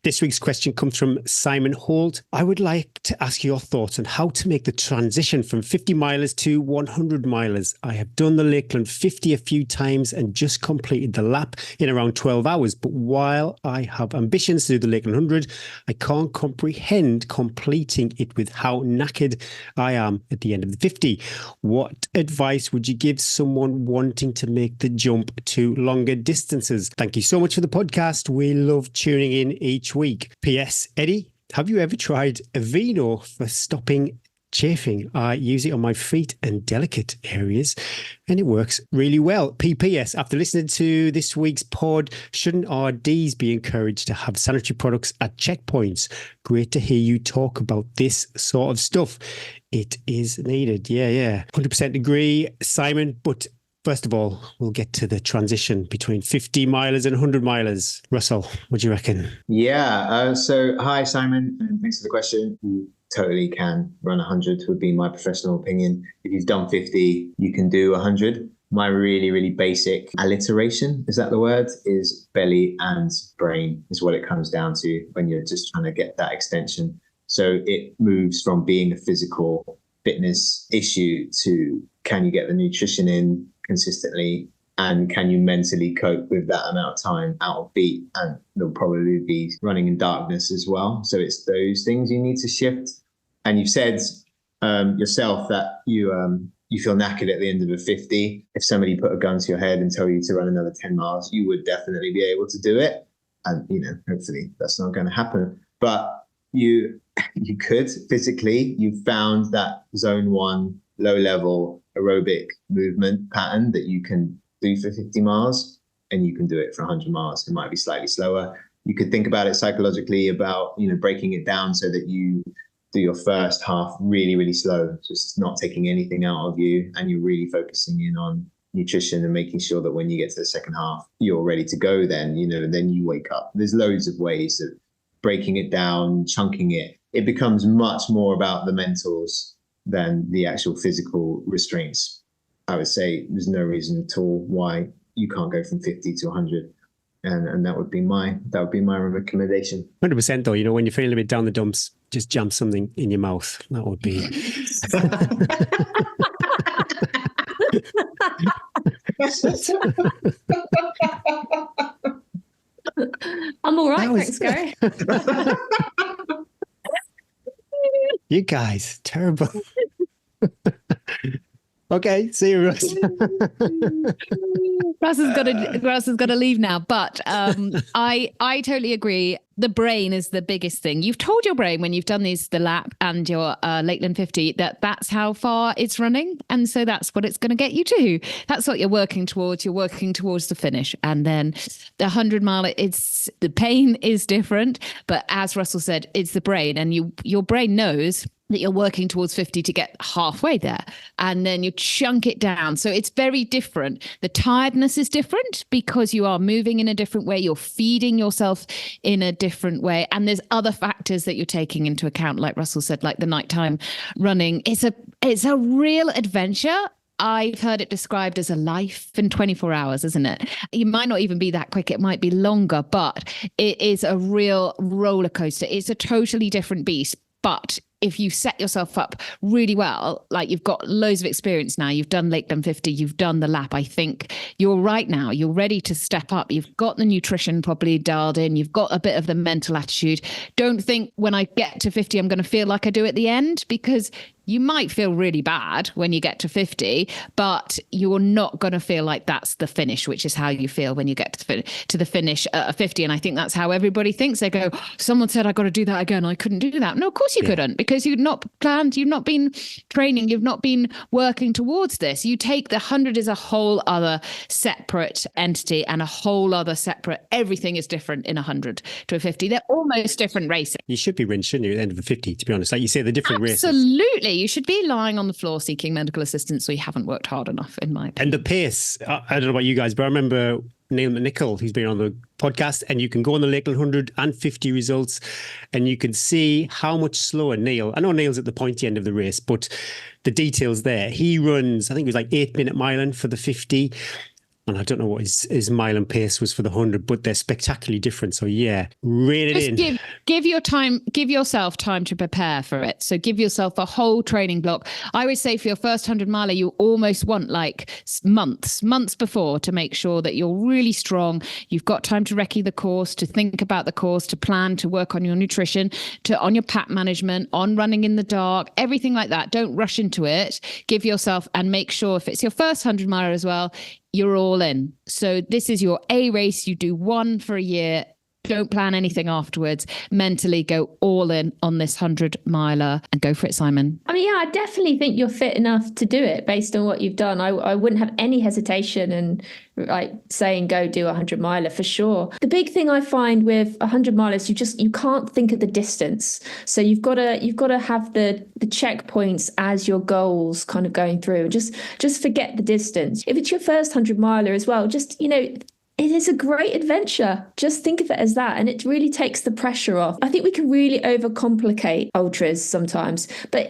This week's question comes from Simon Holt. I would like to ask your thoughts on how to make the transition from 50 milers to 100 milers. I have done the Lakeland 50 a few times and just completed the lap in around 12 hours. But while I have ambitions to do the Lakeland 100, I can't comprehend completing it with how knackered I am at the end of the 50. What advice would you give someone wanting to make the jump to longer distances? Thank you so much for the podcast. We love tuning in each week. P.S. Eddie, have you ever tried Aveeno for stopping chafing? I use it on my feet and delicate areas, and it works really well. P.P.S. After listening to this week's pod, shouldn't RDs be encouraged to have sanitary products at checkpoints? Great to hear you talk about this sort of stuff. It is needed. Yeah. 100% agree, Simon, but first of all, we'll get to the transition between 50 milers and 100 milers. Russell, what do you reckon? Yeah. So hi, Simon, and thanks for the question. You totally can run 100 would be my professional opinion. If you've done 50, you can do 100. My really, really basic alliteration, is that the word, is belly and brain is what it comes down to when you're just trying to get that extension. So it moves from being a physical fitness issue to can you get the nutrition in consistently, and can you mentally cope with that amount of time out of beat? And there'll probably be running in darkness as well. So it's those things you need to shift. And you've said yourself that you feel knackered at the end of a 50. If somebody put a gun to your head and tell you to run another 10 miles, you would definitely be able to do it. And, hopefully that's not going to happen. But you could physically, you've found that zone 1 low level aerobic movement pattern that you can do for 50 miles, and you can do it for 100 miles. It might be slightly slower. You could think about it psychologically about, breaking it down so that you do your first half really, really slow. So it's not taking anything out of you, and you're really focusing in on nutrition and making sure that when you get to the second half, you're ready to go then, and then you wake up. There's loads of ways of breaking it down, chunking it. It becomes much more about the mentals than the actual physical restraints. I would say there's no reason at all why you can't go from 50 to 100. And that would be my recommendation. 100% though, when you're feeling a bit down the dumps, just jam something in your mouth. That would be... I'm all right, thanks, Gary. You guys, terrible. Okay, see you, Russ. Russ has got to leave now, but I totally agree. The brain is the biggest thing. You've told your brain when you've done the lap and your Lakeland 50 that's how far it's running, and so that's what it's going to get you to. That's what you're working towards. You're working towards the finish, and then the 100 mile. The pain is different, but as Russell said, it's the brain, and your brain knows that you're working towards 50 to get halfway there, and then you chunk it down. So it's very different. The tiredness is different because you are moving in a different way. You're feeding yourself in a different way. And there's other factors that you're taking into account, like Russell said, like the nighttime running. It's a real adventure. I've heard it described as a life in 24 hours, isn't it? You might not even be that quick. It might be longer, but it is a real roller coaster. It's a totally different beast. But if you set yourself up really well, like you've got loads of experience now, you've done Lakeland 50, you've done the lap, I think you're right now, you're ready to step up. You've got the nutrition properly dialed in. You've got a bit of the mental attitude. Don't think when I get to 50, I'm going to feel like I do at the end, because you might feel really bad when you get to 50, but you're not going to feel like that's the finish, which is how you feel when you get to the finish at 50. And I think that's how everybody thinks. They go, someone said I got to do that again. I couldn't do that. No, of course you couldn't, because you've not planned, you've not been training, you've not been working towards this. You take the 100 as a whole other separate entity, and a whole other separate, everything is different in 100 to a 50. They're almost different races. You should be rinsed, shouldn't you, at the end of a 50, to be honest? Like you say, the different races. Absolutely. You should be lying on the floor seeking medical assistance, so you haven't worked hard enough, in my opinion. And the pace, I don't know about you guys, but I remember Neil McNichol, who's been on the podcast, and you can go on the Lakeland 100 and 50 results, and you can see how much slower Neil, I know Neil's at the pointy end of the race, but the details there, he runs, I think it was like 8-minute miling for the 50. And I don't know what his mile and pace was for the 100, but they're spectacularly different. So yeah, rein it in. Just give yourself time to prepare for it. So give yourself a whole training block. I would say for your first 100 miler, you almost want like months before to make sure that you're really strong. You've got time to recce the course, to think about the course, to plan, to work on your nutrition, on your pack management, on running in the dark, everything like that. Don't rush into it. Give yourself, and make sure if it's your first 100 miler as well, you're all in. So this is your A race. You do one for a year. Don't plan anything afterwards. Mentally go all in on this 100 miler and go for it, Simon. I mean, yeah, I definitely think you're fit enough to do it based on what you've done. I wouldn't have any hesitation and like saying go do a 100 miler for sure. The big thing I find with 100 milers, you can't think of the distance. So you've got to have the checkpoints as your goals kind of going through. Just forget the distance. If it's your first 100 miler as well, just, it is a great adventure. Just think of it as that. And it really takes the pressure off. I think we can really overcomplicate ultras sometimes. But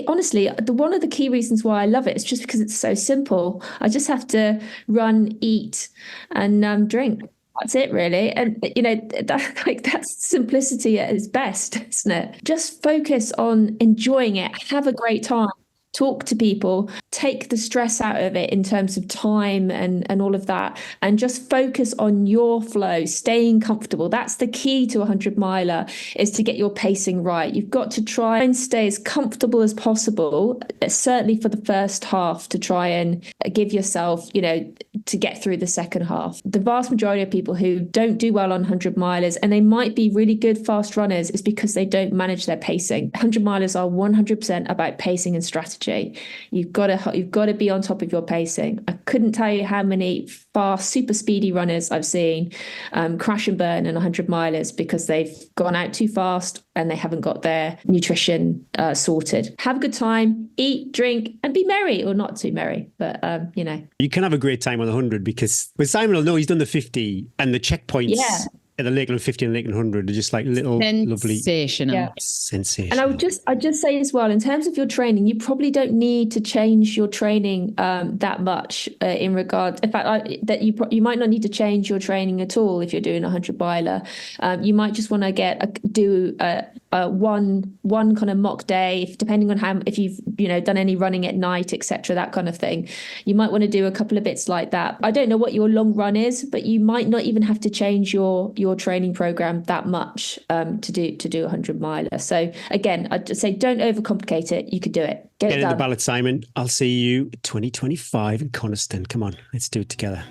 honestly, one of the key reasons why I love it is just because it's so simple. I just have to run, eat, and drink. That's it, really. And, that's simplicity at its best, isn't it? Just focus on enjoying it. Have a great time. Talk to people, take the stress out of it in terms of time and all of that, and just focus on your flow, staying comfortable. That's the key to a 100 miler, is to get your pacing right. You've got to try and stay as comfortable as possible, certainly for the first half, to try and give yourself, to get through the second half. The vast majority of people who don't do well on 100 milers, and they might be really good fast runners, is because they don't manage their pacing. 100 milers are 100% about pacing and strategy. You've got to be on top of your pacing. I couldn't tell you how many fast, super speedy runners I've seen crash and burn in 100 milers because they've gone out too fast and they haven't got their nutrition sorted. Have a good time, eat, drink, and be merry, or not too merry, but You can have a great time on the 100 because Simon will know he's done the 50 and the checkpoints. Yeah. At the Lakeland 50 and Lakeland 100 are just like little lovely. Sensational. Sensational. And I'd just say as well, in terms of your training, you probably don't need to change your training that much in regard. In fact, you might not need to change your training at all if you're doing a 100 miler. You might just want to do one kind of mock day, depending on if you've done any running at night, etc., that kind of thing. You might want to do a couple of bits like that. I don't know what your long run is, but you might not even have to change your training program that much to do a 100 miler. So again, I'd just say don't overcomplicate it. You could do it. Get it in done. the ballot, Simon. I'll see you 2025 in Coniston. Come on, let's do it together.